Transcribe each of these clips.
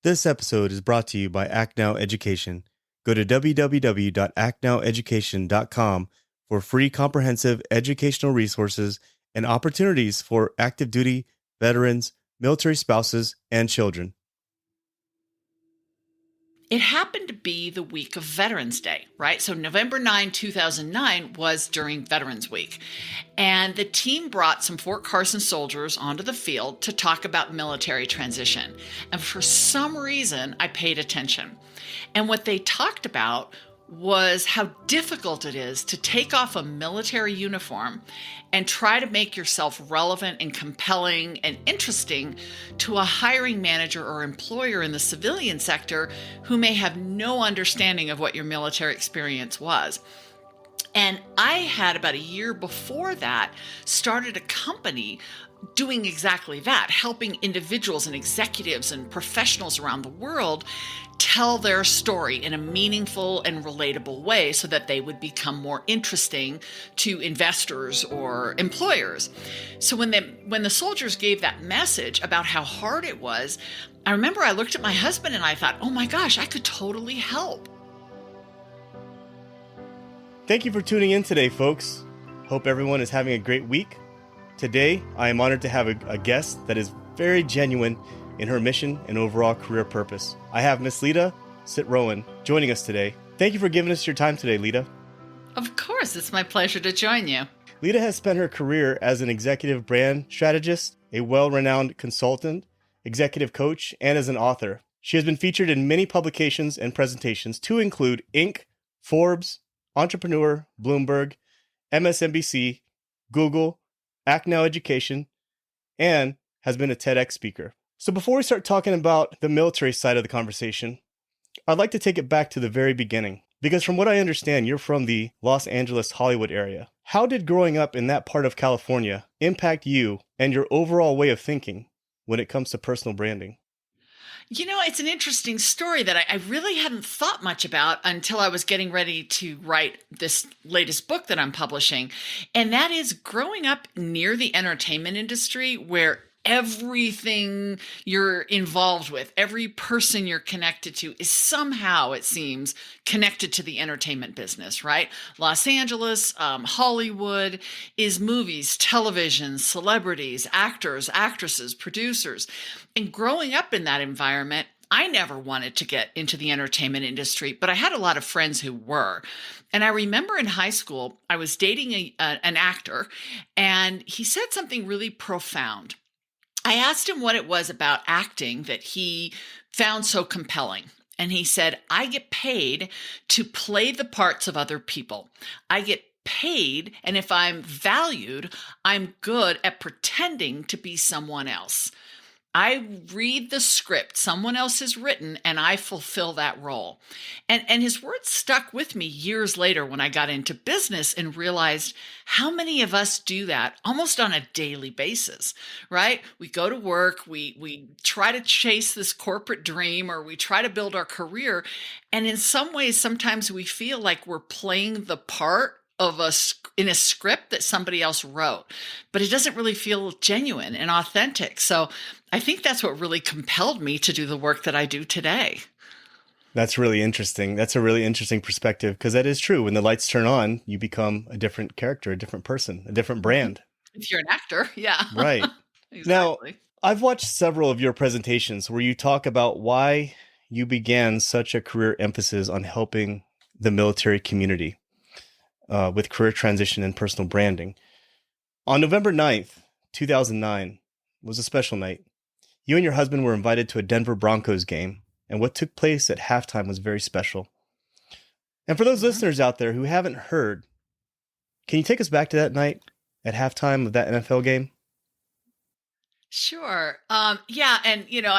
This episode is brought to you by Act Now Education. Go to www.actnoweducation.com for free comprehensive educational resources and opportunities for active duty, veterans, military spouses, and children. It happened to be the week of Veterans Day, right? So November 9, 2009 was during Veterans Week. And the team brought some Fort Carson soldiers onto the field to talk about military transition. And for some reason, I paid attention. And what they talked about was how difficult it is to take off a military uniform and try to make yourself relevant and compelling and interesting to a hiring manager or employer in the civilian sector who may have no understanding of what your military experience was. And I had about a year before that started a company doing exactly that, helping individuals and executives and professionals around the world tell their story in a meaningful and relatable way so that they would become more interesting to investors or employers. So when the soldiers gave that message about how hard it was, I remember I looked at my husband and I thought, oh my gosh, I could totally help. Thank you for tuning in today, folks. Hope everyone is having a great week. Today, I am honored to have a guest that is very genuine in her mission and overall career purpose. I have Miss Lida Citroën joining us today. Thank you for giving us your time today, Lida. Of course, it's my pleasure to join you. Lida has spent her career as an executive brand strategist, a well-renowned consultant, executive coach, and as an author. She has been featured in many publications and presentations to include Inc., Forbes, Entrepreneur, Bloomberg, MSNBC, Google, Act Now Education, and has been a TedX speaker. So before we start talking about the military side of the conversation, I'd like to take it back to the very beginning. Because from what I understand, you're from the Los Angeles, Hollywood area. How did growing up in that part of California impact you and your overall way of thinking when it comes to personal branding? You know, it's an interesting story that I really hadn't thought much about until I was getting ready to write this latest book that I'm publishing. And that is growing up near the entertainment industry where everything you're involved with, every person you're connected to is somehow, it seems, connected to the entertainment business, right? Los Angeles, Hollywood is movies, television, celebrities, actors, actresses, producers. And growing up in that environment, I never wanted to get into the entertainment industry, but I had a lot of friends who were. And I remember in high school, I was dating an actor, and he said something really profound. I asked him what it was about acting that he found so compelling. And he said, I get paid to play the parts of other people. I get paid, and if I'm valued, I'm good at pretending to be someone else. I read the script someone else has written, and I fulfill that role. And his words stuck with me years later when I got into business and realized how many of us do that almost on a daily basis, right? We go to work, we try to chase this corporate dream, or we try to build our career. And in some ways, sometimes we feel like we're playing the part in a script that somebody else wrote, but it doesn't really feel genuine and authentic. So I think that's what really compelled me to do the work that I do today. That's really interesting. That's a really interesting perspective, because that is true. When the lights turn on, you become a different character, a different person, a different brand. If you're an actor, yeah. Right. Exactly. Now, I've watched several of your presentations where you talk about why you began such a career emphasis on helping the military community with career transition and personal branding. On November 9th, 2009 was a special night. You and your husband were invited to a Denver Broncos game, and what took place at halftime was very special. And for those listeners out there who haven't heard, can you take us back to that night at halftime of that NFL game? Sure. Yeah. And, you know,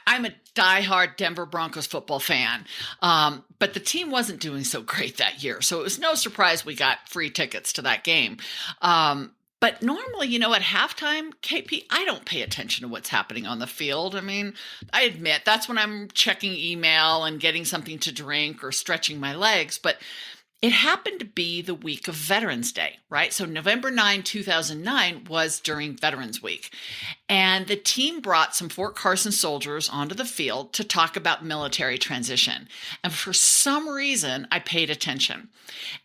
I'm a diehard Denver Broncos football fan, but the team wasn't doing so great that year. So it was no surprise we got free tickets to that game. But normally, you know, at halftime, KP, I don't pay attention to what's happening on the field. I mean, I admit that's when I'm checking email and getting something to drink or stretching my legs. But It happened to be the week of Veterans Day, right? So November 9, 2009 was during Veterans Week. And the team brought some Fort Carson soldiers onto the field to talk about military transition. And for some reason, I paid attention.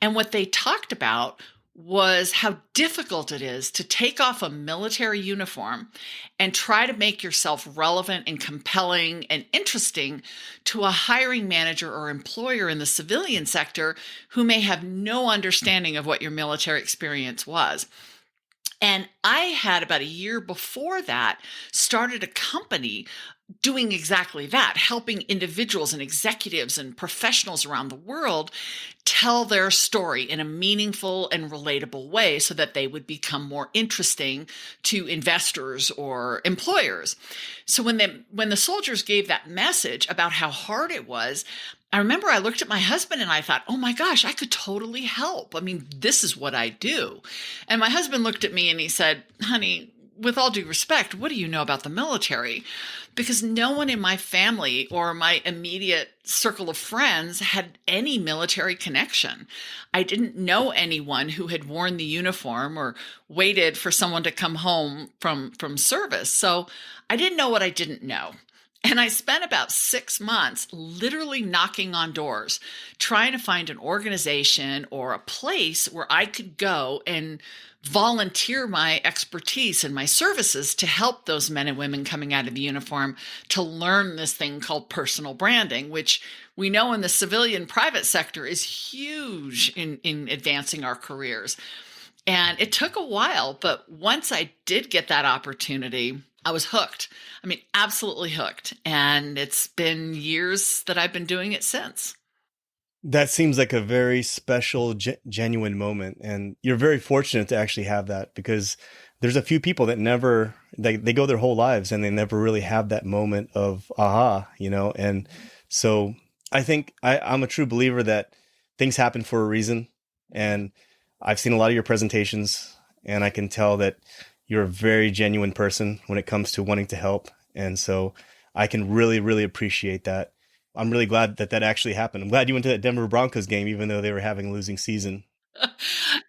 And what they talked about was how difficult it is to take off a military uniform and try to make yourself relevant and compelling and interesting to a hiring manager or employer in the civilian sector who may have no understanding of what your military experience was. And I had about a year before that started a company doing exactly that, helping individuals and executives and professionals around the world tell their story in a meaningful and relatable way so that they would become more interesting to investors or employers. So when the soldiers gave that message about how hard it was, I remember I looked at my husband and I thought, oh my gosh, I could totally help. I mean, this is what I do. And my husband looked at me and he said, honey, with all due respect, what do you know about the military? Because no one in my family or my immediate circle of friends had any military connection. I didn't know anyone who had worn the uniform or waited for someone to come home from service. So I didn't know what I didn't know. And I spent about 6 months literally knocking on doors, trying to find an organization or a place where I could go and volunteer my expertise and my services to help those men and women coming out of the uniform to learn this thing called personal branding, which we know in the civilian private sector is huge in advancing our careers. And it took a while, but once I did get that opportunity, I was hooked. I mean, absolutely hooked. And it's been years that I've been doing it since. That seems like a very special, genuine moment. And you're very fortunate to actually have that, because there's a few people that never, they go their whole lives and they never really have that moment of aha, And so I think I'm a true believer that things happen for a reason. And I've seen a lot of your presentations and I can tell that you're a very genuine person when it comes to wanting to help. And so I can really, really appreciate that. I'm really glad that actually happened. I'm glad you went to that Denver Broncos game, even though they were having a losing season.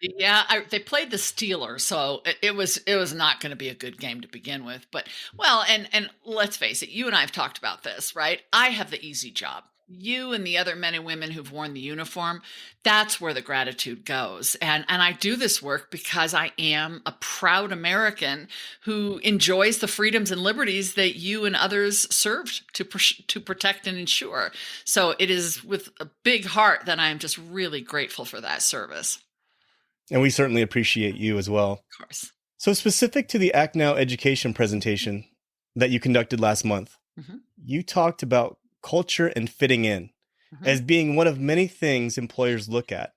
Yeah, they played the Steelers, so it was not going to be a good game to begin with. But and let's face it, you and I have talked about this, right? I have the easy job. You and the other men and women who've worn the uniform, that's where the gratitude goes. And I do this work because I am a proud American who enjoys the freedoms and liberties that you and others served to protect and ensure. So it is with a big heart that I am just really grateful for that service. And we certainly appreciate you as well. Of course. So specific to the Act Now education presentation that you conducted last month, you talked about culture and fitting in as being one of many things employers look at.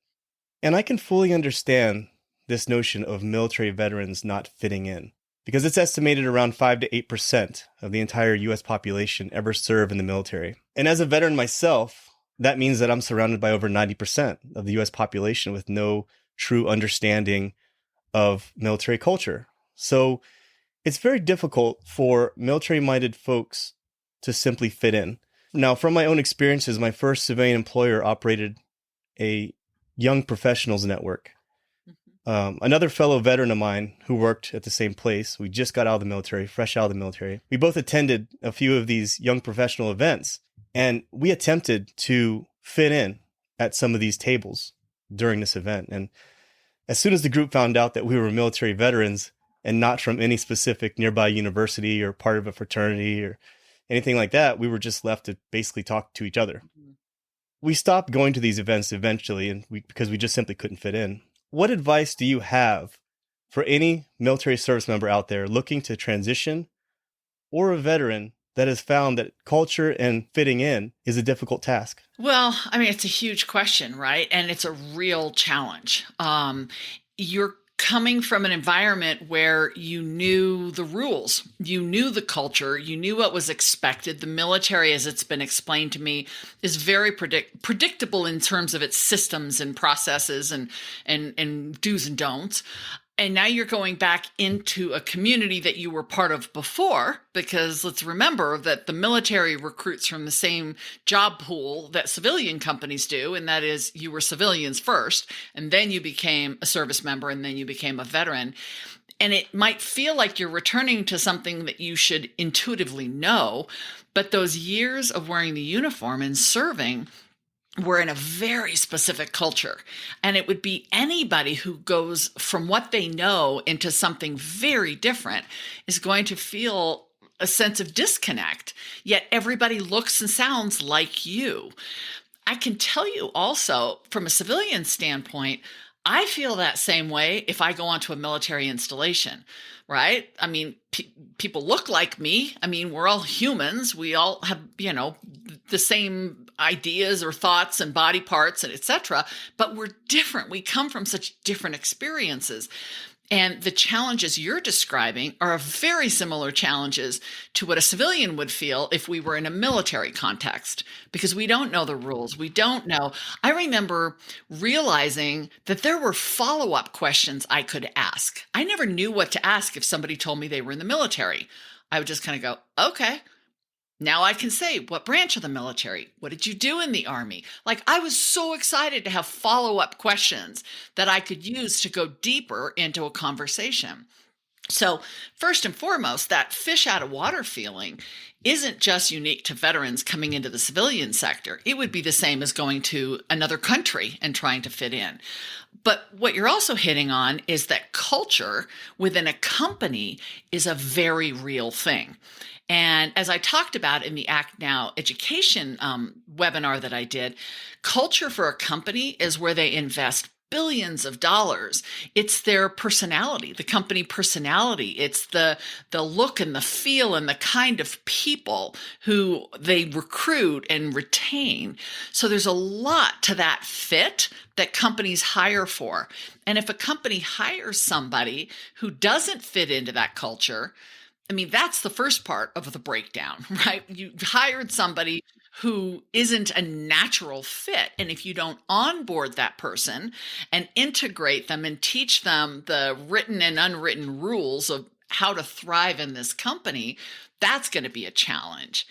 And I can fully understand this notion of military veterans not fitting in, because it's estimated around 5 to 8% of the entire U.S. population ever serve in the military. And as a veteran myself, that means that I'm surrounded by over 90% of the U.S. population with no true understanding of military culture. So it's very difficult for military-minded folks to simply fit in. Now, from my own experiences, my first civilian employer operated a young professionals network. Another fellow veteran of mine who worked at the same place, we just got out of the military, fresh out of the military. We both attended a few of these young professional events, and we attempted to fit in at some of these tables during this event. And as soon as the group found out that we were military veterans and not from any specific nearby university or part of a fraternity or anything like that, we were just left to basically talk to each other. We stopped going to these events eventually because we just simply couldn't fit in. What advice do you have for any military service member out there looking to transition, or a veteran that has found that culture and fitting in is a difficult task? Well, I mean, it's a huge question, right? And it's a real challenge. You're coming from an environment where you knew the rules, you knew the culture, you knew what was expected. The military, as it's been explained to me, is very predictable in terms of its systems and processes and do's and don'ts. And now you're going back into a community that you were part of before, because let's remember that the military recruits from the same job pool that civilian companies do. And that is, you were civilians first, and then you became a service member, and then you became a veteran. And it might feel like you're returning to something that you should intuitively know, but those years of wearing the uniform and serving we're in a very specific culture. And it would be anybody who goes from what they know into something very different is going to feel a sense of disconnect. Yet everybody looks and sounds like you. I can tell you also, from a civilian standpoint, I feel that same way if I go onto a military installation, right? I mean, people look like me. I mean, we're all humans. We all have, the same ideas or thoughts and body parts and etc. But we're different. We come from such different experiences. And the challenges you're describing are very similar challenges to what a civilian would feel if we were in a military context, because we don't know the rules. We don't know. I remember realizing that there were follow-up questions I could ask. I never knew what to ask if somebody told me they were in the military. I would just kind of go, okay. Now I can say, what branch of the military? What did you do in the Army? Like, I was so excited to have follow-up questions that I could use to go deeper into a conversation. So first and foremost, that fish out of water feeling isn't just unique to veterans coming into the civilian sector. It would be the same as going to another country and trying to fit in. But what you're also hitting on is that culture within a company is a very real thing. And as I talked about in the Act Now education webinar that I did, culture for a company is where they invest billions of dollars. It's their personality, the company personality. It's the look and the feel and the kind of people who they recruit and retain. So there's a lot to that fit that companies hire for. And if a company hires somebody who doesn't fit into that culture, I mean, that's the first part of the breakdown, right? You hired somebody who isn't a natural fit. And if you don't onboard that person and integrate them and teach them the written and unwritten rules of how to thrive in this company, that's going to be a challenge.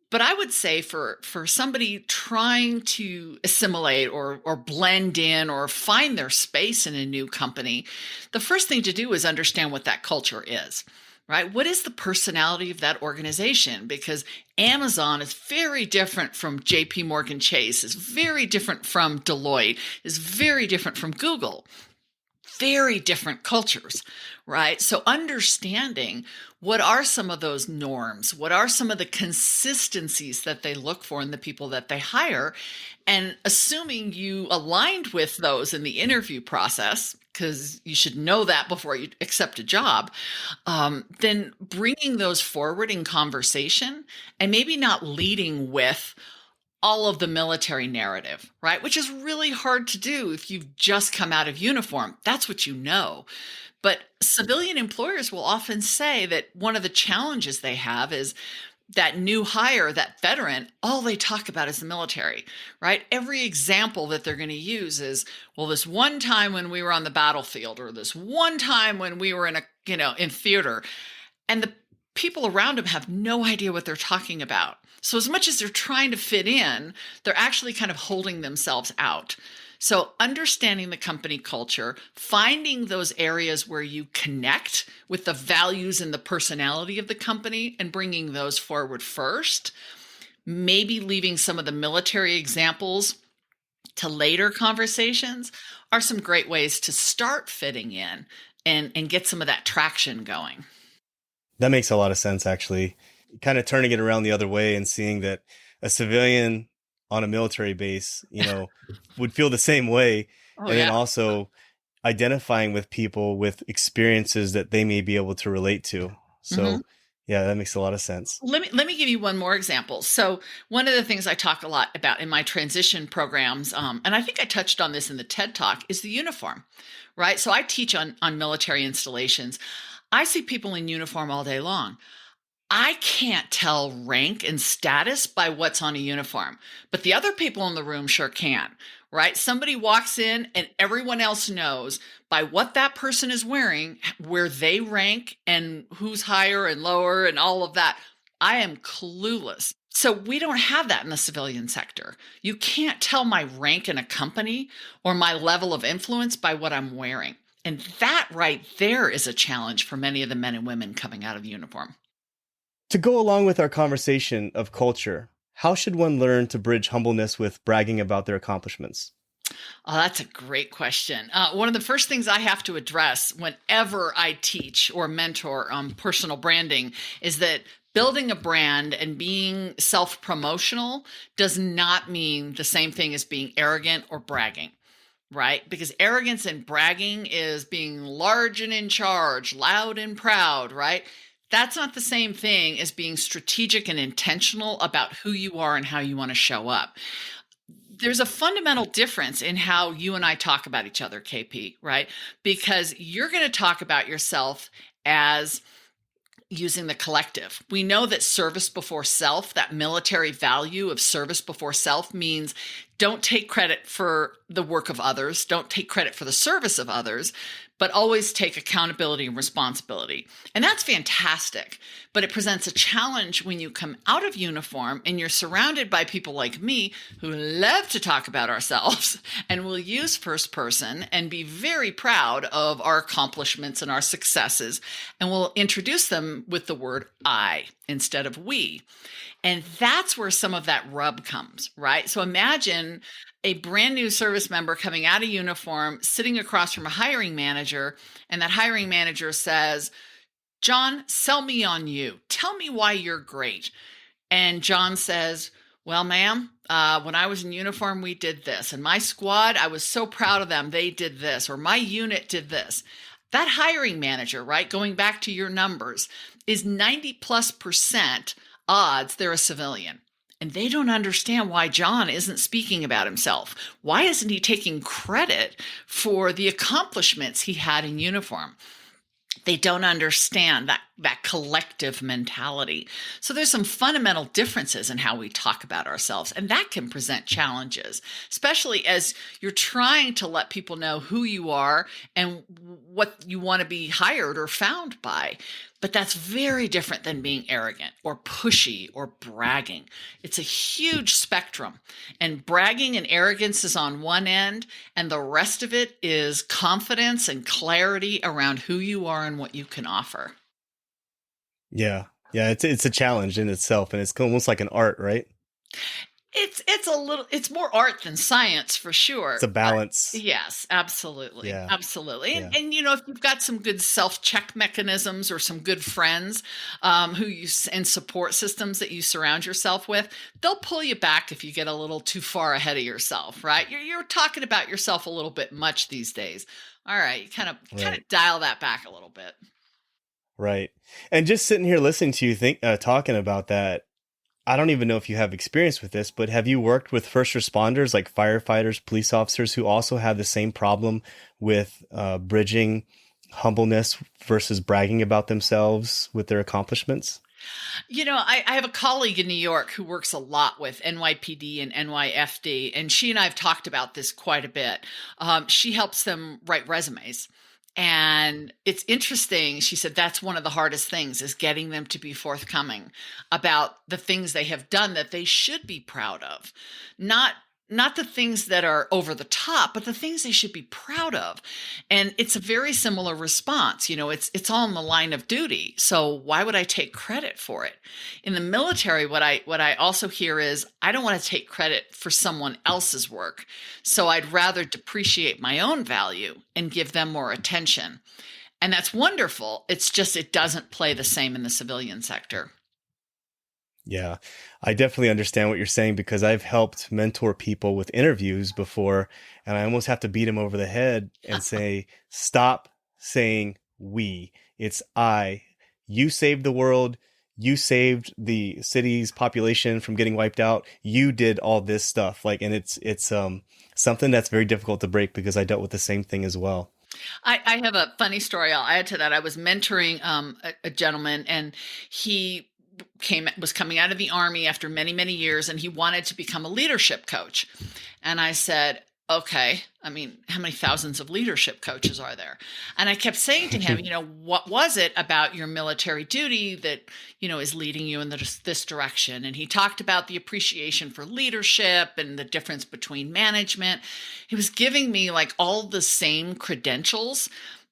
But I would say for somebody trying to assimilate or blend in or find their space in a new company, the first thing to do is understand what that culture is. Right? What is the personality of that organization? Because Amazon is very different from JP Morgan Chase, is very different from Deloitte, is very different from Google. Very different cultures, right? So understanding what are some of those norms, what are some of the consistencies that they look for in the people that they hire, and assuming you aligned with those in the interview process, because you should know that before you accept a job, then bringing those forward in conversation and maybe not leading with all of the military narrative, right? Which is really hard to do if you've just come out of uniform. That's what you know. But civilian employers will often say that one of the challenges they have is that new hire, that veteran, all they talk about is the military, right? Every example that they're going to use is, well, this one time when we were on the battlefield, or this one time when we were in in theater, and the people around them have no idea what they're talking about. So as much as they're trying to fit in, they're actually kind of holding themselves out. So understanding the company culture, finding those areas where you connect with the values and the personality of the company and bringing those forward first, maybe leaving some of the military examples to later conversations are some great ways to start fitting in and get some of that traction going. That makes a lot of sense, actually. Kind of turning it around the other way and seeing that a civilian on a military base, would feel the same way. And then also identifying with people with experiences that they may be able to relate to. So yeah, that makes a lot of sense. Let me give you one more example. So one of the things I talk a lot about in my transition programs, and I think I touched on this in the TED Talk, is the uniform, right? So I teach on military installations. I see people in uniform all day long. I can't tell rank and status by what's on a uniform, but the other people in the room sure can, right? Somebody walks in and everyone else knows by what that person is wearing, where they rank and who's higher and lower and all of that. I am clueless. So we don't have that in the civilian sector. You can't tell my rank in a company or my level of influence by what I'm wearing. And that right there is a challenge for many of the men and women coming out of uniform. To go along with our conversation of culture, how should one learn to bridge humbleness with bragging about their accomplishments? Oh, that's a great question. One of the first things I have to address whenever I teach or mentor personal branding is that building a brand and being self-promotional does not mean the same thing as being arrogant or bragging. Right? Because arrogance and bragging is being large and in charge, loud and proud, right? That's not the same thing as being strategic and intentional about who you are and how you want to show up. There's a fundamental difference in how you and I talk about each other, KP, right? Because you're going to talk about yourself as using the collective. We know that service before self, that military value of service before self, means don't take credit for the work of others, don't take credit for the service of others, but always take accountability and responsibility. And that's fantastic, but it presents a challenge when you come out of uniform and you're surrounded by people like me who love to talk about ourselves and will use first person and be very proud of our accomplishments and our successes, and will introduce them with the word I instead of we. And that's where some of that rub comes, right? So imagine a brand new service member coming out of uniform, sitting across from a hiring manager, and that hiring manager says, "John, sell me on you. Tell me why you're great." And John says, "Well, ma'am, when I was in uniform, we did this. And my squad, I was so proud of them. They did this, or my unit did this." That hiring manager, right, going back to your numbers, is 90+% odds they're a civilian. And they don't understand why John isn't speaking about himself. Why isn't he taking credit for the accomplishments he had in uniform? They don't understand that collective mentality. So there's some fundamental differences in how we talk about ourselves, and that can present challenges, especially as you're trying to let people know who you are and what you want to be hired or found by. But that's very different than being arrogant or pushy or bragging. It's a huge spectrum. And bragging and arrogance is on one end, and the rest of it is confidence and clarity around who you are and what you can offer. Yeah. It's a challenge in itself, and it's almost like an art, right? It's more art than science for sure. It's a balance. Yes, absolutely. Yeah. Absolutely. Yeah. And if you've got some good self-check mechanisms or some good friends and support systems that you surround yourself with, they'll pull you back if you get a little too far ahead of yourself, right? You're talking about yourself a little bit much these days. All right, you kind of dial that back a little bit. Right. And just sitting here listening to you talking about that, I don't even know if you have experience with this, but have you worked with first responders like firefighters, police officers who also have the same problem with bridging humbleness versus bragging about themselves with their accomplishments? I have a colleague in New York who works a lot with NYPD and NYFD, and she and I have talked about this quite a bit. She helps them write resumes. And it's interesting. She said that's one of the hardest things is getting them to be forthcoming about the things they have done that they should be proud of. Not the things that are over the top, but the things they should be proud of. And it's a very similar response. It's all in the line of duty. So why would I take credit for it? In the military, what I also hear is I don't want to take credit for someone else's work. So I'd rather depreciate my own value and give them more attention. And that's wonderful. It's just it doesn't play the same in the civilian sector. Yeah, I definitely understand what you're saying because I've helped mentor people with interviews before, and I almost have to beat them over the head and say, stop saying we. It's I. You saved the world. You saved the city's population from getting wiped out. You did all this stuff. And it's something that's very difficult to break because I dealt with the same thing as well. I have a funny story I'll add to that. I was mentoring a gentleman, and he was coming out of the Army after many, many years, and he wanted to become a leadership coach. And I said, okay, I mean, how many thousands of leadership coaches are there? And I kept saying to him, what was it about your military duty that, is leading you in this direction? And he talked about the appreciation for leadership and the difference between management. He was giving me like all the same credentials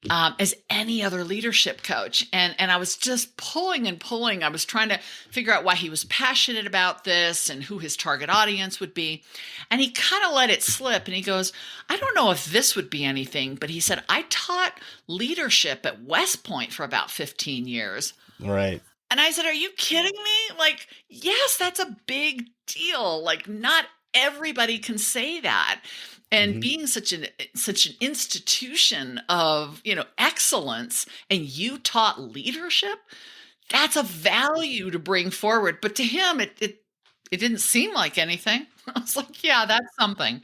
as any other leadership coach. And I was just pulling and pulling. I was trying to figure out why he was passionate about this and who his target audience would be. And he kind of let it slip. And he goes, I don't know if this would be anything, but he said, I taught leadership at West Point for about 15 years. Right. And I said, are you kidding me? Like, yes, that's a big deal. Like, not everybody can say that. And being such an institution of, excellence, and you taught leadership, that's a value to bring forward. But to him, it didn't seem like anything. I was like, yeah, that's something.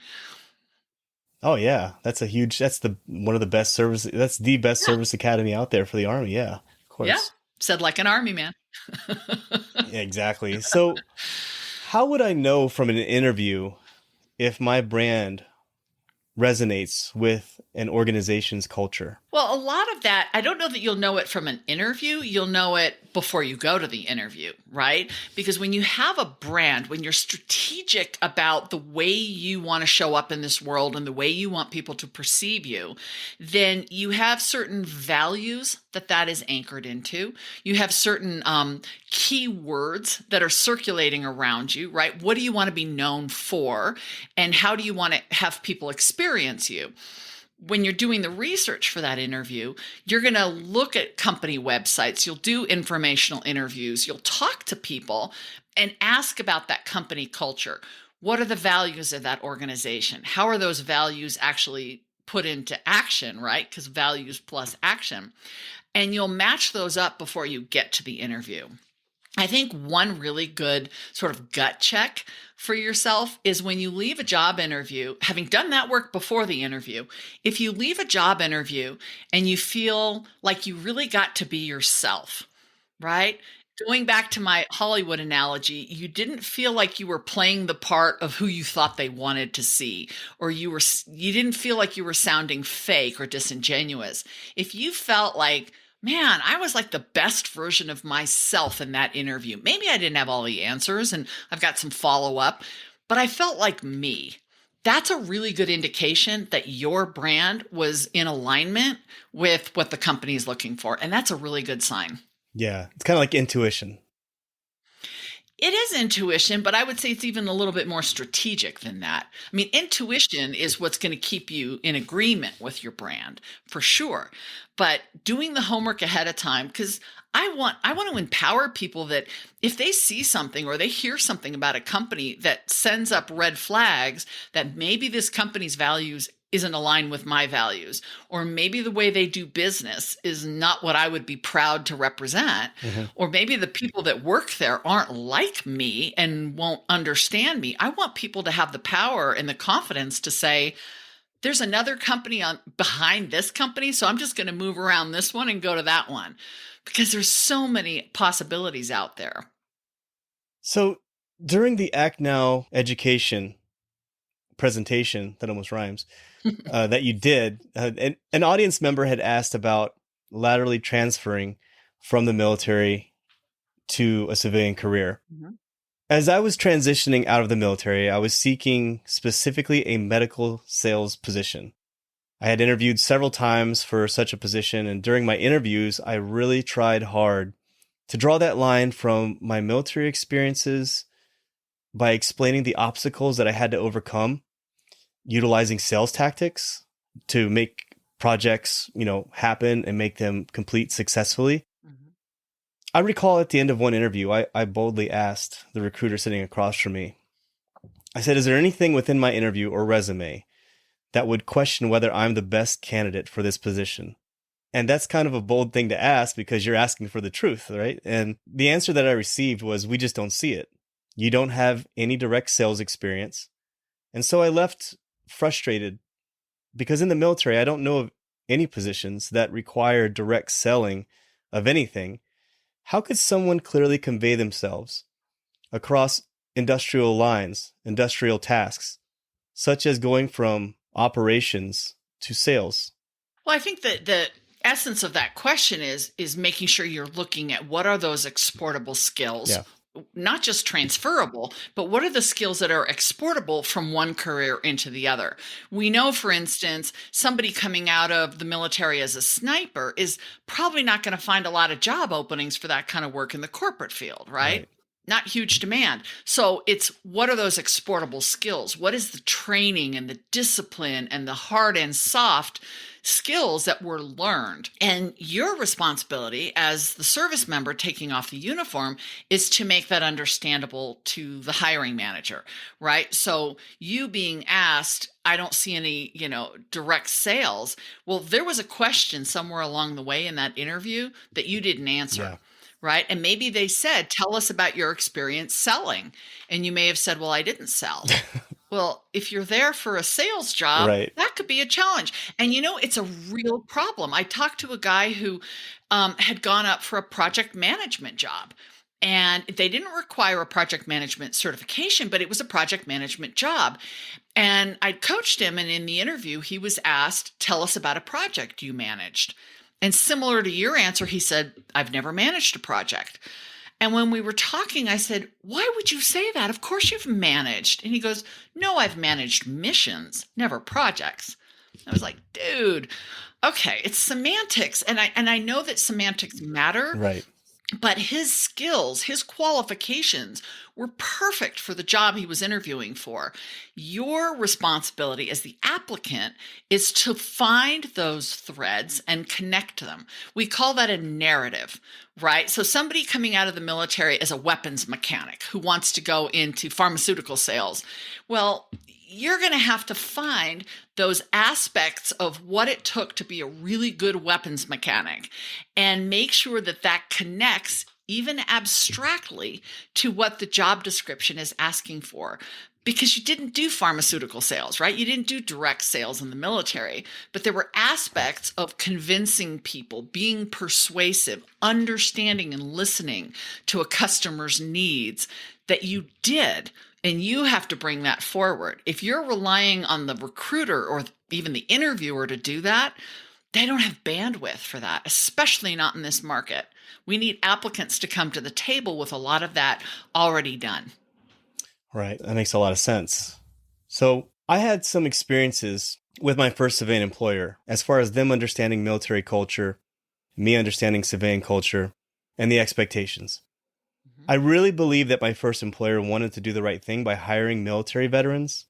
Oh yeah, that's one of the best service. That's the best service academy out there for the Army. Yeah, of course. Yeah, said like an Army man. Yeah, exactly. So, how would I know from an interview if my brand resonates with an organization's culture? Well, a lot of that, I don't know that you'll know it from an interview. You'll know it before you go to the interview, right? Because when you have a brand, when you're strategic about the way you want to show up in this world and the way you want people to perceive you, then you have certain values that is anchored into. You have certain key words that are circulating around you, right? What do you want to be known for? And how do you want to have people experience you? When you're doing the research for that interview, you're going to look at company websites. You'll do informational interviews. You'll talk to people and ask about that company culture. What are the values of that organization? How are those values actually put into action, right? Because values plus action. And you'll match those up before you get to the interview. I think one really good sort of gut check for yourself is when you leave a job interview, having done that work before the interview, if you leave a job interview and you feel like you really got to be yourself, right? Going back to my Hollywood analogy, you didn't feel like you were playing the part of who you thought they wanted to see, or you didn't feel like you were sounding fake or disingenuous. If you felt like, man, I was like the best version of myself in that interview. Maybe I didn't have all the answers and I've got some follow-up, but I felt like me. That's a really good indication that your brand was in alignment with what the company is looking for. And that's a really good sign. Yeah, it's kind of like intuition. It is intuition, but I would say it's even a little bit more strategic than that. I mean, intuition is what's going to keep you in agreement with your brand, for sure. But doing the homework ahead of time, because I want to empower people that if they see something or they hear something about a company that sends up red flags, that maybe this company's values isn't aligned with my values, or maybe the way they do business is not what I would be proud to represent, or maybe the people that work there aren't like me and won't understand me. I want people to have the power and the confidence to say, there's another company behind this company, so I'm just going to move around this one and go to that one, because there's so many possibilities out there. So during the Act Now education presentation, that almost rhymes, that you did, an audience member had asked about laterally transferring from the military to a civilian career. As I was transitioning out of the military, I was seeking specifically a medical sales position. I had interviewed several times for such a position, and during my interviews, I really tried hard to draw that line from my military experiences by explaining the obstacles that I had to overcome, utilizing sales tactics to make projects, happen and make them complete successfully. I recall at the end of one interview, I boldly asked the recruiter sitting across from me, I said, is there anything within my interview or resume that would question whether I'm the best candidate for this position? And that's kind of a bold thing to ask because you're asking for the truth, right? And the answer that I received was, we just don't see it. You don't have any direct sales experience. And so I left frustrated because in the military, I don't know of any positions that require direct selling of anything. how could someone clearly convey themselves across industrial lines, industrial tasks, such as going from operations to sales? Well, I think that the essence of that question is making sure you're looking at what are those exportable skills, Yeah. not just transferable, but what are the skills that are exportable from one career into the other? We know, for instance, somebody coming out of the military as a sniper is probably not going to find a lot of job openings for that kind of work in the corporate field, right? Not huge demand. So it's what are those exportable skills? What is the training and the discipline and the hard and soft skills that were learned? And your responsibility as the service member taking off the uniform is to make that understandable to the hiring manager, right? So you being asked, I don't see any, direct sales. Well, there was a question somewhere along the way in that interview that you didn't answer. Yeah. Right. And maybe they said, tell us about your experience selling. And you may have said, well, I didn't sell. Well, if you're there for a sales job, Right. that could be a challenge. And, it's a real problem. I talked to a guy who had gone up for a project management job. And they didn't require a project management certification, but it was a project management job. And I coached him. And in the interview, he was asked, tell us about a project you managed. And similar to your answer, he said, I've never managed a project. And when we were talking, I said, why would you say that? Of course you've managed. And he goes, no, I've managed missions, never projects. I was like, dude, okay, it's semantics. And I know that semantics matter. Right. But his skills, his qualifications were perfect for the job he was interviewing for. Your responsibility as the applicant is to find those threads and connect them. We call that a narrative, right? So somebody coming out of the military as a weapons mechanic who wants to go into pharmaceutical sales, well, you're going to have to find those aspects of what it took to be a really good weapons mechanic and make sure that that connects even abstractly to what the job description is asking for. Because you didn't do pharmaceutical sales, right? You didn't do direct sales in the military, but there were aspects of convincing people, being persuasive, understanding and listening to a customer's needs that you did. And you have to bring that forward. If you're relying on the recruiter or even the interviewer to do that, they don't have bandwidth for that, especially not in this market. We need applicants to come to the table with a lot of that already done. Right. That makes a lot of sense. So I had some experiences with my first civilian employer as far as them understanding military culture, me understanding civilian culture, and the expectations. I really believe that my first employer wanted to do the right thing by hiring military veterans,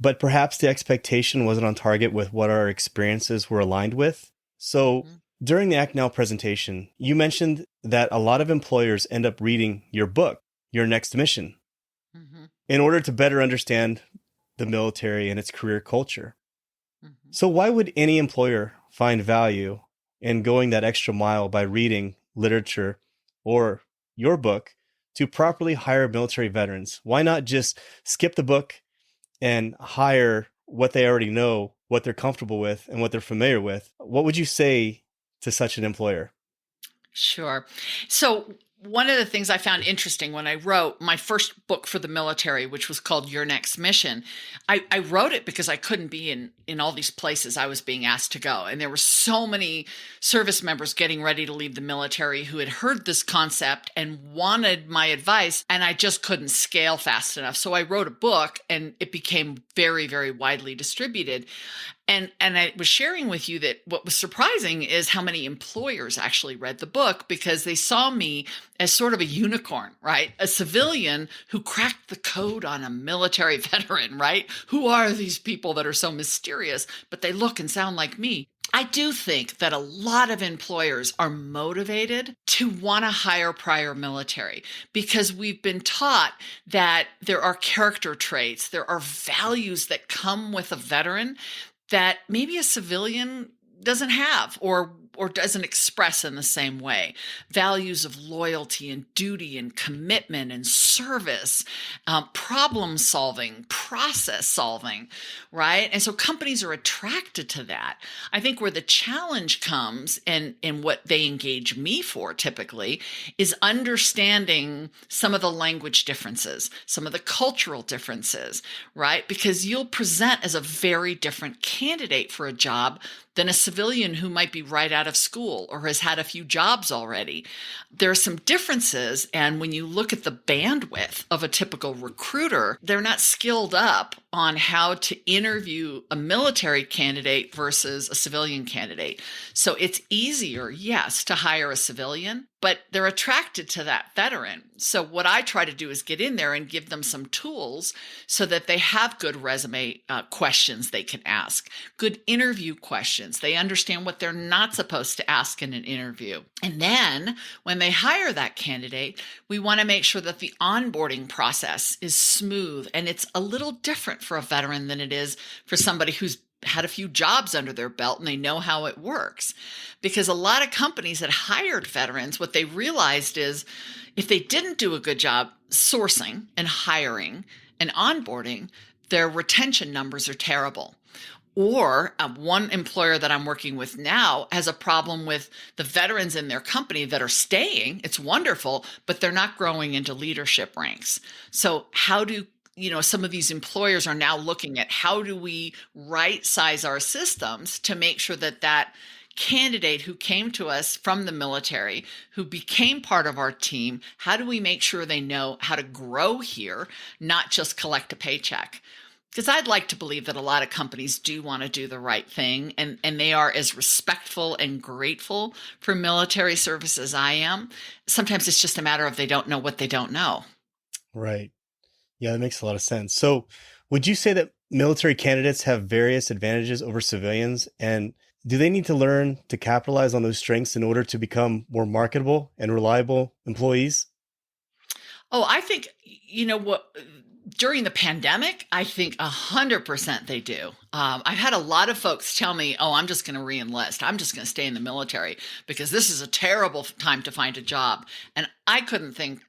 but perhaps the expectation wasn't on target with what our experiences were aligned with. So during the Act Now presentation, you mentioned that a lot of employers end up reading your book, Your Next Mission, in order to better understand the military and its career culture. So why would any employer find value in going that extra mile by reading literature or your book to properly hire military veterans? Why not just skip the book and hire what they already know, what they're comfortable with, and what they're familiar with? What would you say to such an employer? Sure. So one of the things I found interesting when I wrote my first book for the military, which was called Your Next Mission, I wrote it because I couldn't be in all these places I was being asked to go. And there were so many service members getting ready to leave the military who had heard this concept and wanted my advice, and I just couldn't scale fast enough. So I wrote a book and it became very, very widely distributed. And I was sharing with you that what was surprising is how many employers actually read the book because they saw me as sort of a unicorn, right? A civilian who cracked the code on a military veteran, right? Who are these people that are so mysterious, but they look and sound like me? I do think that a lot of employers are motivated to want to hire prior military because we've been taught that there are character traits, there are values that come with a veteran that maybe a civilian doesn't have or or doesn't express in the same way. Values of loyalty and duty and commitment and service, problem solving, process solving, right? And so companies are attracted to that. I think where the challenge comes and what they engage me for typically is understanding some of the language differences, some of the cultural differences, right? Because you'll present as a very different candidate for a job than a civilian who might be right out of school or has had a few jobs already. There are some differences. And when you look at the bandwidth of a typical recruiter, they're not skilled up on how to interview a military candidate versus a civilian candidate. So it's easier, yes, to hire a civilian, but they're attracted to that veteran. So what I try to do is get in there and give them some tools so that they have good resume questions they can ask, good interview questions. They understand what they're not supposed to ask in an interview. And then when they hire that candidate, we want to make sure that the onboarding process is smooth, and it's a little different for a veteran than it is for somebody who's had a few jobs under their belt and they know how it works. Because a lot of companies that hired veterans, what they realized is if they didn't do a good job sourcing and hiring and onboarding, their retention numbers are terrible. Or one employer that I'm working with now has a problem with the veterans in their company that are staying. It's wonderful, but they're not growing into leadership ranks. So how do some of these employers are now looking at how do we right size our systems to make sure that that candidate who came to us from the military, who became part of our team, how do we make sure they know how to grow here, not just collect a paycheck? Because I'd like to believe that a lot of companies do want to do the right thing, and they are as respectful and grateful for military service as I am. Sometimes it's just a matter of they don't know what they don't know. Right. Yeah, that makes a lot of sense. So would you say that military candidates have various advantages over civilians? And do they need to learn to capitalize on those strengths in order to become more marketable and reliable employees? Oh, I think, during the pandemic, I think 100% they do. I've had a lot of folks tell me, oh, I'm just going to re-enlist. I'm just going to stay in the military because this is a terrible time to find a job. And I couldn't think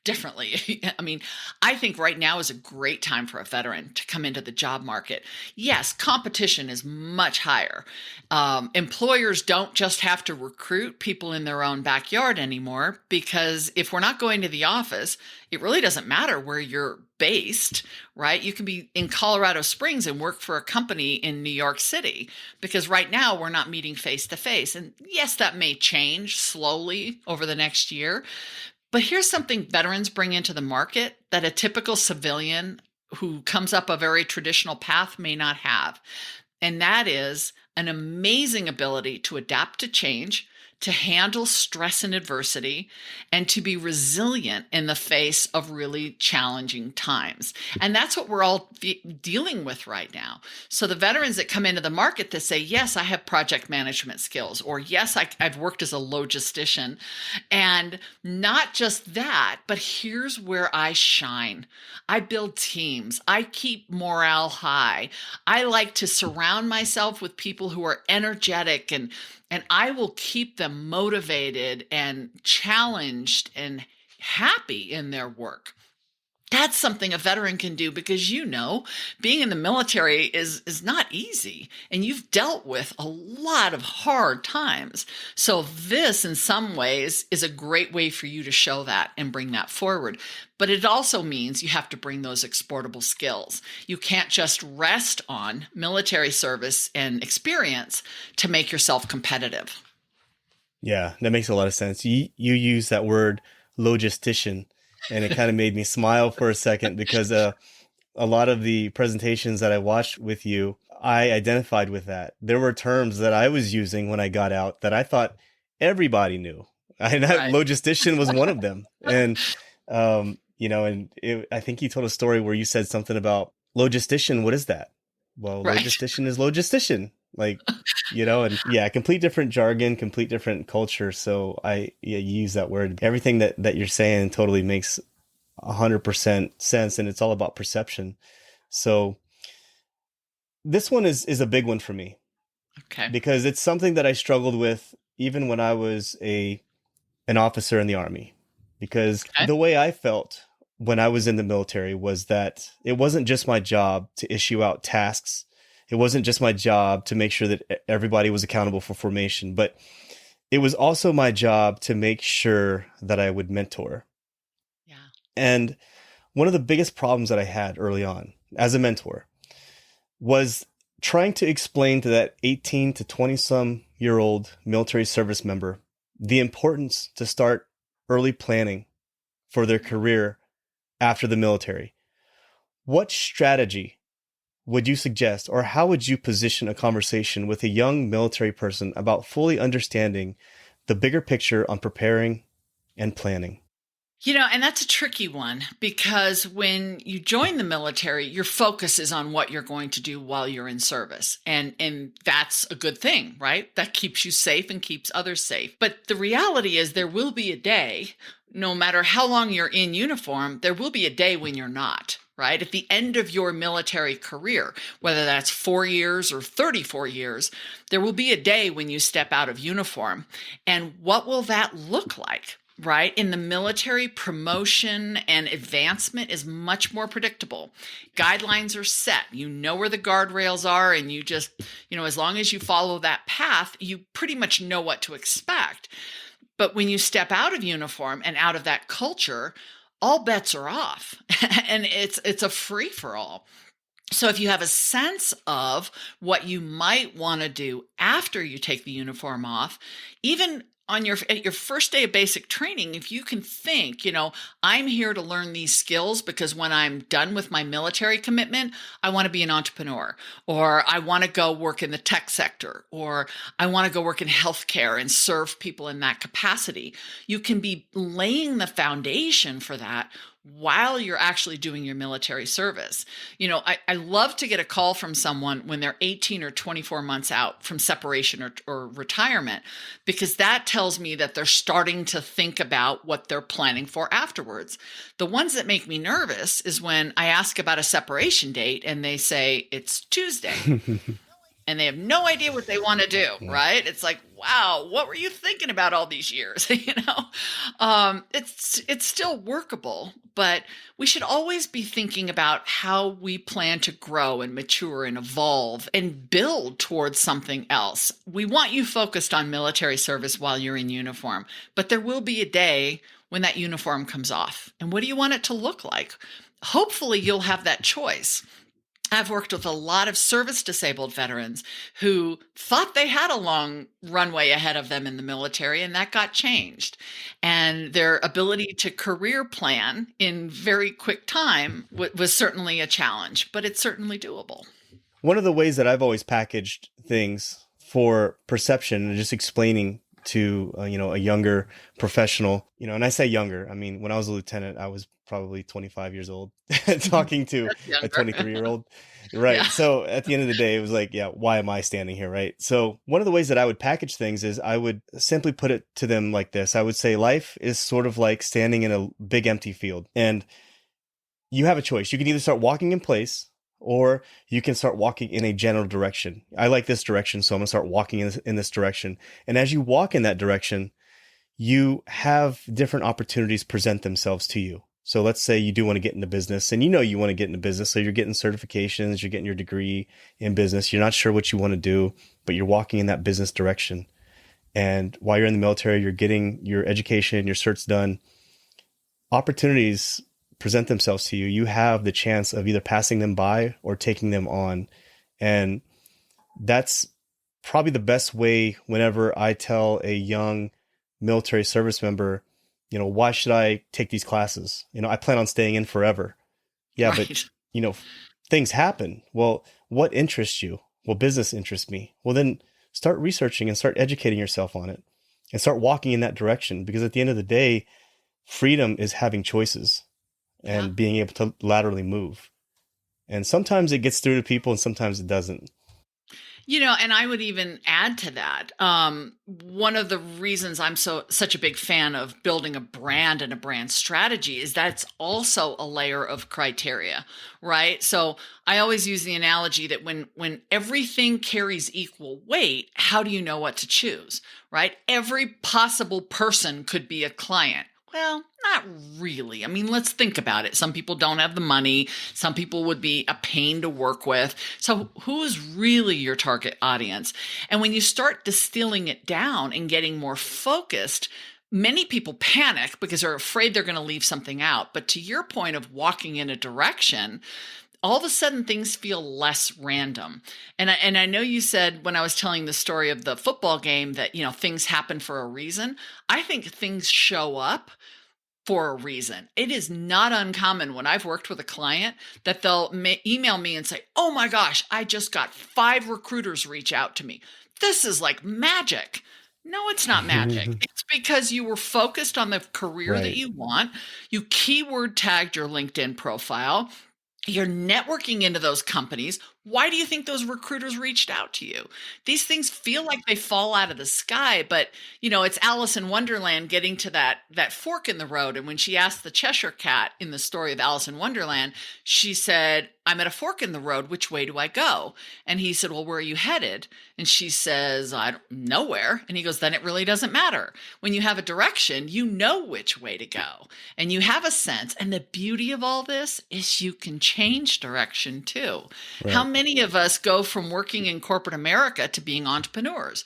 differently. I mean, I think right now is a great time for a veteran to come into the job market. Yes, competition is much higher. Employers don't just have to recruit people in their own backyard anymore, because if we're not going to the office, it really doesn't matter where you're based, right? You can be in Colorado Springs and work for a company in New York City, because right now we're not meeting face to face. And yes, that may change slowly over the next year. But here's something veterans bring into the market that a typical civilian who comes up a very traditional path may not have. And that is an amazing ability to adapt to change, to handle stress and adversity, and to be resilient in the face of really challenging times. And that's what we're all dealing with right now. So the veterans that come into the market that say, yes, I have project management skills, or yes, I've worked as a logistician. And not just that, but here's where I shine. I build teams. I keep morale high. I like to surround myself with people who are energetic, and I will keep them motivated and challenged and happy in their work. That's something a veteran can do, because being in the military is not easy, and you've dealt with a lot of hard times. So this, in some ways, is a great way for you to show that and bring that forward. But it also means you have to bring those exportable skills. You can't just rest on military service and experience to make yourself competitive. Yeah, that makes a lot of sense. You use that word logistician, and it kind of made me smile for a second, because a lot of the presentations that I watched with you, I identified with that. There were terms that I was using when I got out that I thought everybody knew. And Right. logistician was one of them. And, I think you told a story where you said something about logistician. What is that? Well, Right. logistician is logistician. Complete different jargon, complete different culture. So you use that word. Everything that you're saying totally makes 100% sense, and it's all about perception. So this one is a big one for me. Okay. Because it's something that I struggled with, even when I was an officer in the Army, because Okay. the way I felt when I was in the military was that it wasn't just my job to issue out tasks. It wasn't just my job to make sure that everybody was accountable for formation, but it was also my job to make sure that I would mentor. Yeah. And one of the biggest problems that I had early on as a mentor was trying to explain to that 18 to 20 some year old military service member the importance to start early planning for their career after the military. What strategy would you suggest, or how would you position a conversation with a young military person about fully understanding the bigger picture on preparing and planning? And that's a tricky one, because when you join the military, your focus is on what you're going to do while you're in service. And that's a good thing, right? That keeps you safe and keeps others safe. But the reality is there will be a day, no matter how long you're in uniform, there will be a day when you're not. Right? At the end of your military career, whether that's 4 years or 34 years, there will be a day when you step out of uniform. And what will that look like? Right? In the military, promotion and advancement is much more predictable. Guidelines are set. You know where the guardrails are, and you just, as long as you follow that path, you pretty much know what to expect. But when you step out of uniform and out of that culture, all bets are off, and it's a free-for-all. So if you have a sense of what you might want to do after you take the uniform off, even at your first day of basic training, if you can think, I'm here to learn these skills because when I'm done with my military commitment, I want to be an entrepreneur, or I want to go work in the tech sector, or I want to go work in healthcare and serve people in that capacity. You can be laying the foundation for that while you're actually doing your military service. I love to get a call from someone when they're 18 or 24 months out from separation or retirement, because that tells me that they're starting to think about what they're planning for afterwards. The ones that make me nervous is when I ask about a separation date and they say it's Tuesday. And they have no idea what they want to do, right? It's like, wow, what were you thinking about all these years? It's still workable, but we should always be thinking about how we plan to grow and mature and evolve and build towards something else. We want you focused on military service while you're in uniform, but there will be a day when that uniform comes off. And what do you want it to look like? Hopefully, you'll have that choice. I've worked with a lot of service-disabled veterans who thought they had a long runway ahead of them in the military, and that got changed. And their ability to career plan in very quick time was certainly a challenge, but it's certainly doable. One of the ways that I've always packaged things for perception and just explaining to a younger professional, and I say younger, I mean, when I was a lieutenant, I was probably 25 years old talking to a 23-year-old. Right. Yeah. So at the end of the day, it was like, yeah, why am I standing here? Right. So one of the ways that I would package things is I would simply put it to them like this. I would say life is sort of like standing in a big empty field, and you have a choice. You can either start walking in place, or you can start walking in a general direction. I like this direction, so I'm going to start walking in this direction. And as you walk in that direction, you have different opportunities present themselves to you. So let's say you do want to get into business, and you want to get into business. So you're getting certifications, you're getting your degree in business. You're not sure what you want to do, but you're walking in that business direction. And while you're in the military, you're getting your education, your certs done. Opportunities present themselves to you. You have the chance of either passing them by or taking them on. And that's probably the best way whenever I tell a young military service member, why should I take these classes? I plan on staying in forever. Yeah, right. But, things happen. Well, what interests you? Well, business interests me. Well, then start researching and start educating yourself on it and start walking in that direction. Because at the end of the day, freedom is having choices and being able to laterally move. And sometimes it gets through to people and sometimes it doesn't. And I would even add to that. One of the reasons I'm such a big fan of building a brand and a brand strategy is that's also a layer of criteria, right? So I always use the analogy that when everything carries equal weight, how do you know what to choose, right? Every possible person could be a client. Well, not really. I mean, let's think about it. Some people don't have the money. Some people would be a pain to work with. So who is really your target audience? And when you start distilling it down and getting more focused, many people panic because they're afraid they're going to leave something out. But to your point of walking in a direction, all of a sudden things feel less random. And I know you said when I was telling the story of the football game that, things happen for a reason. I think things show up for a reason. It is not uncommon when I've worked with a client that they'll email me and say, "Oh my gosh, I just got 5 recruiters reach out to me. This is like magic." No, it's not magic. It's because you were focused on the career that Right. you want. You keyword tagged your LinkedIn profile. You're networking into those companies. Why do you think those recruiters reached out to you? These things feel like they fall out of the sky, but it's Alice in Wonderland getting to that fork in the road. And when she asked the Cheshire Cat in the story of Alice in Wonderland, she said, "I'm at a fork in the road. Which way do I go?" And he said, "Well, where are you headed?" And she says, "I don't nowhere." And he goes, "Then it really doesn't matter. When you have a direction, you know which way to go, and you have a sense. And the beauty of all this is you can change direction too. How Right. many of us go from working in corporate America to being entrepreneurs,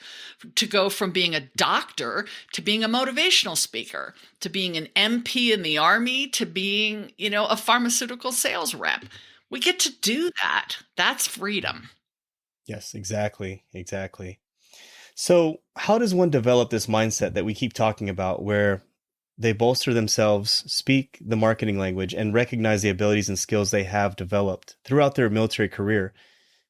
to go from being a doctor to being a motivational speaker, to being an MP in the army, to being, a pharmaceutical sales rep? We get to do that. That's freedom. Yes, exactly. Exactly. So, how does one develop this mindset that we keep talking about where they bolster themselves, speak the marketing language, and recognize the abilities and skills they have developed throughout their military career?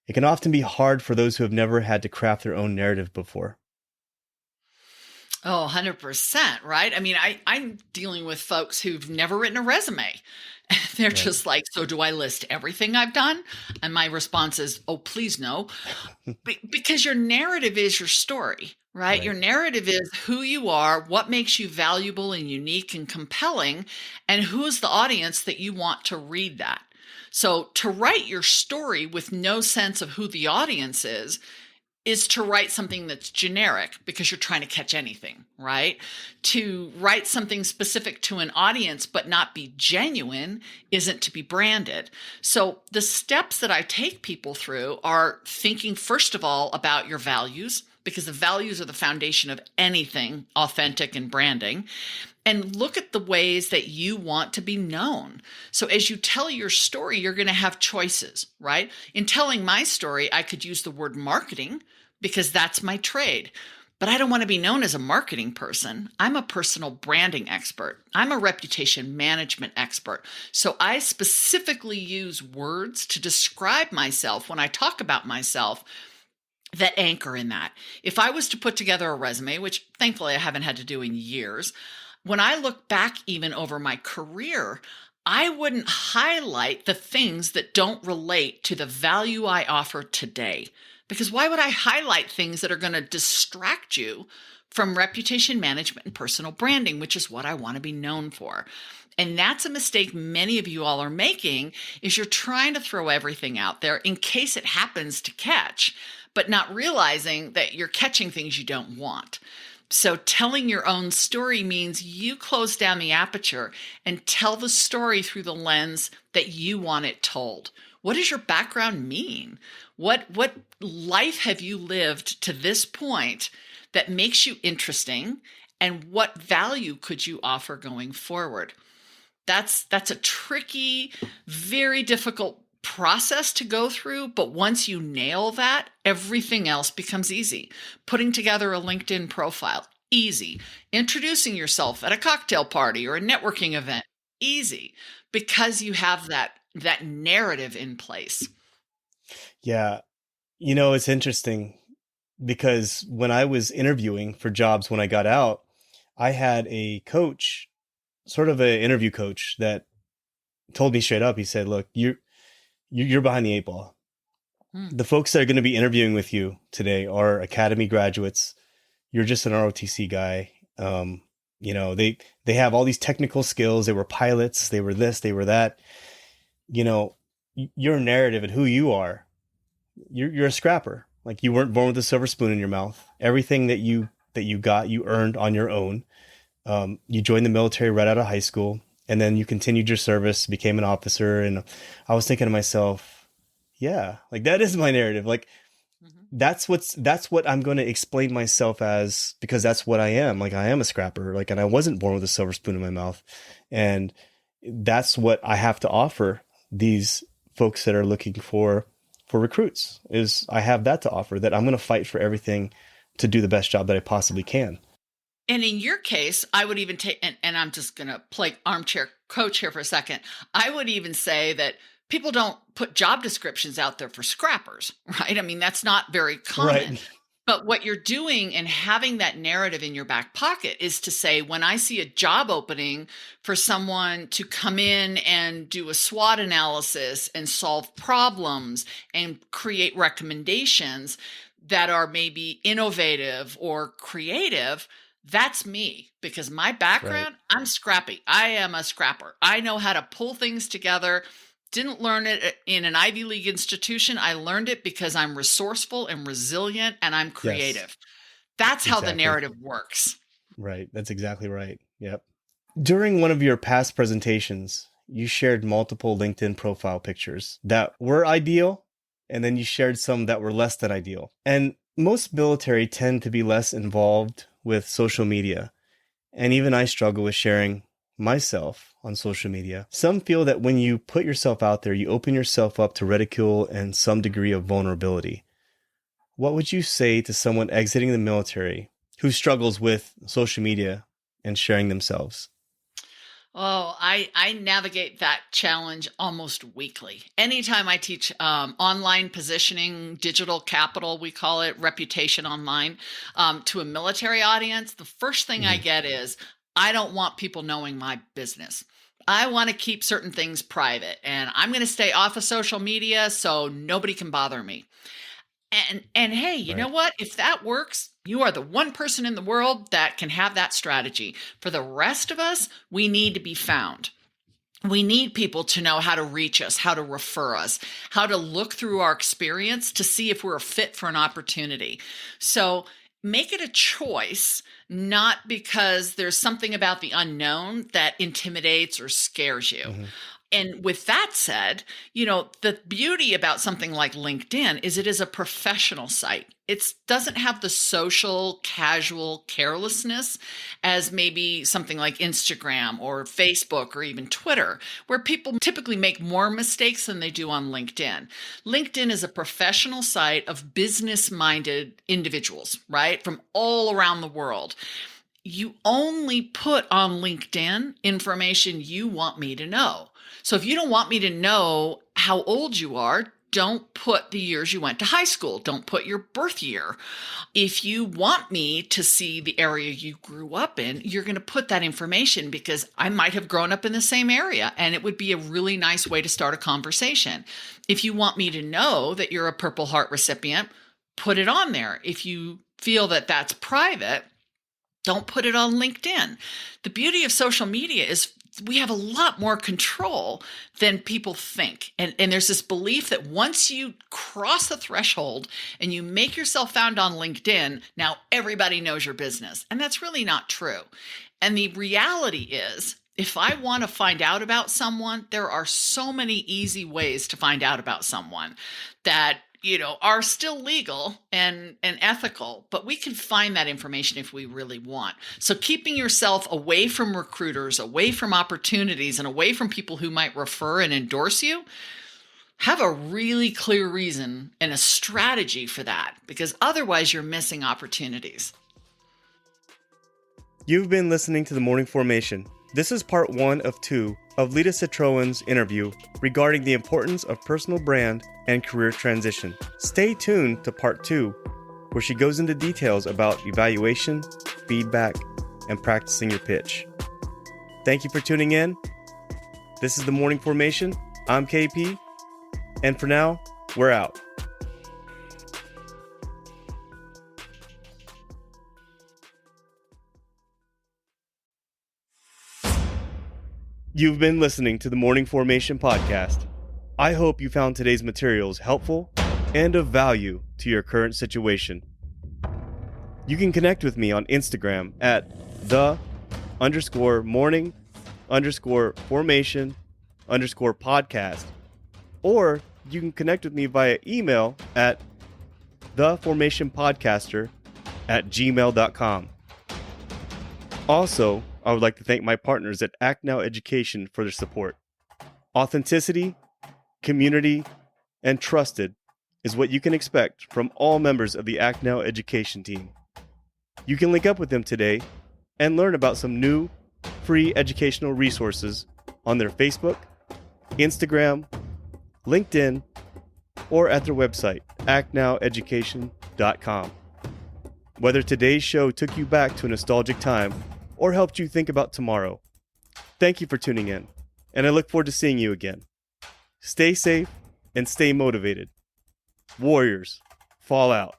It can often be hard for those who have never had to craft their own narrative before. Oh, 100%, right? I mean, I'm dealing with folks who've never written a resume. They're Right. just like, "So do I list everything I've done?" And my response is, "Oh, please no." Because your narrative is your story, right? Your Right. narrative is who you are, what makes you valuable and unique and compelling, and who is the audience that you want to read that. So to write your story with no sense of who the audience is to write something that's generic because you're trying to catch anything, right? To write something specific to an audience but not be genuine isn't to be branded. So the steps that I take people through are thinking, first of all, about your values, because the values are the foundation of anything authentic and branding. And look at the ways that you want to be known. So as you tell your story, you're going to have choices, right? In telling my story, I could use the word marketing because that's my trade. But I don't want to be known as a marketing person. I'm a personal branding expert. I'm a reputation management expert. So I specifically use words to describe myself when I talk about myself that anchor in that. If I was to put together a resume, which thankfully I haven't had to do in years, when I look back even over my career, I wouldn't highlight the things that don't relate to the value I offer today. Because why would I highlight things that are going to distract you from reputation management and personal branding, which is what I want to be known for? And that's a mistake many of you all are making, is you're trying to throw everything out there in case it happens to catch, but not realizing that you're catching things you don't want. So telling your own story means you close down the aperture and tell the story through the lens that you want it told. What does your background mean? What life have you lived to this point that makes you interesting? And what value could you offer going forward? That's a tricky, very difficult process to go through, but once you nail that, everything else becomes easy. Putting together a LinkedIn profile, easy. Introducing yourself at a cocktail party or a networking event, easy, because you have that narrative in place. Yeah. It's interesting because when I was interviewing for jobs when I got out, I had a coach, sort of an interview coach, that told me straight up. He said, "Look, you're behind the 8 ball. The folks that are going to be interviewing with you today are academy graduates. You're just an ROTC guy. They have all these technical skills. They were pilots. They were this, they were that. Your narrative and who you are, you're a scrapper. Like, you weren't born with a silver spoon in your mouth. Everything that you got, you earned on your own. You joined the military right out of high school, and then you continued your service, became an officer. And I was thinking to myself, yeah, like, that is my narrative. Like, that's what I'm going to explain myself as, because that's what I am. Like, I am a scrapper, like, and I wasn't born with a silver spoon in my mouth. And that's what I have to offer these folks that are looking for recruits, is I have that to offer, that I'm going to fight for everything to do the best job that I possibly can. And in your case, I would even take, and I'm just going to play armchair coach here for a second. I would even say that people don't put job descriptions out there for scrappers, right? I mean, that's not very common. Right. But what you're doing and having that narrative in your back pocket is to say, when I see a job opening for someone to come in and do a SWOT analysis and solve problems and create recommendations that are maybe innovative or creative, that's me, because my background, right. I'm scrappy. I am a scrapper. I know how to pull things together. Didn't learn it in an Ivy League institution. I learned it because I'm resourceful and resilient and I'm creative. Yes. That's how the narrative works. Right. That's exactly right. Yep. During one of your past presentations, you shared multiple LinkedIn profile pictures that were ideal, and then you shared some that were less than ideal. And most military tend to be less involved with social media. And even I struggle with sharing myself on social media. Some feel that when you put yourself out there, you open yourself up to ridicule and some degree of vulnerability. What would you say to someone exiting the military who struggles with social media and sharing themselves? Oh, I navigate that challenge almost weekly. Anytime I teach online positioning, digital capital, we call it, reputation online, to a military audience, the first thing I get is, I don't want people knowing my business. I want to keep certain things private, and I'm going to stay off of social media so nobody can bother me. And hey, you know what? If that works, you are the one person in the world that can have that strategy. For the rest of us, we need to be found. We need people to know how to reach us, how to refer us, how to look through our experience to see if we're a fit for an opportunity. So make it a choice, not because there's something about the unknown that intimidates or scares you. Mm-hmm. And with that said, the beauty about something like LinkedIn is it is a professional site. It doesn't have the social, casual carelessness as maybe something like Instagram or Facebook or even Twitter, where people typically make more mistakes than they do on LinkedIn. LinkedIn is a professional site of business-minded individuals, right, from all around the world. You only put on LinkedIn information you want me to know. So if you don't want me to know how old you are, don't put the years you went to high school. Don't put your birth year. If you want me to see the area you grew up in, you're going to put that information because I might have grown up in the same area, and it would be a really nice way to start a conversation. If you want me to know that you're a Purple Heart recipient, put it on there. If you feel that that's private, don't put it on LinkedIn. The beauty of social media is we have a lot more control than people think. And there's this belief that once you cross the threshold and you make yourself found on LinkedIn, now everybody knows your business. And that's really not true. And the reality is, if I want to find out about someone, there are so many easy ways to find out about someone that are still legal and ethical, but we can find that information if we really want. So keeping yourself away from recruiters, away from opportunities, and away from people who might refer and endorse you, have a really clear reason and a strategy for that, because otherwise you're missing opportunities. You've been listening to The Morning Formation. This is part 1 of 2 of Lida Citroën's interview regarding the importance of personal brand and career transition. Stay tuned to part 2, where she goes into details about evaluation, feedback, and practicing your pitch. Thank you for tuning in. This is The Morning Formation. I'm KP. And for now, we're out. You've been listening to the Morning Formation Podcast. I hope you found today's materials helpful and of value to your current situation. You can connect with me on Instagram at the_morning_formation_podcast, or you can connect with me via email at theformationpodcaster@gmail.com. Also, I would like to thank my partners at Act Now Education for their support. Authenticity, community, and trusted is what you can expect from all members of the Act Now Education team. You can link up with them today and learn about some new, free educational resources on their Facebook, Instagram, LinkedIn, or at their website, actnoweducation.com. Whether today's show took you back to a nostalgic time or helped you think about tomorrow, thank you for tuning in, and I look forward to seeing you again. Stay safe and stay motivated. Warriors, fall out.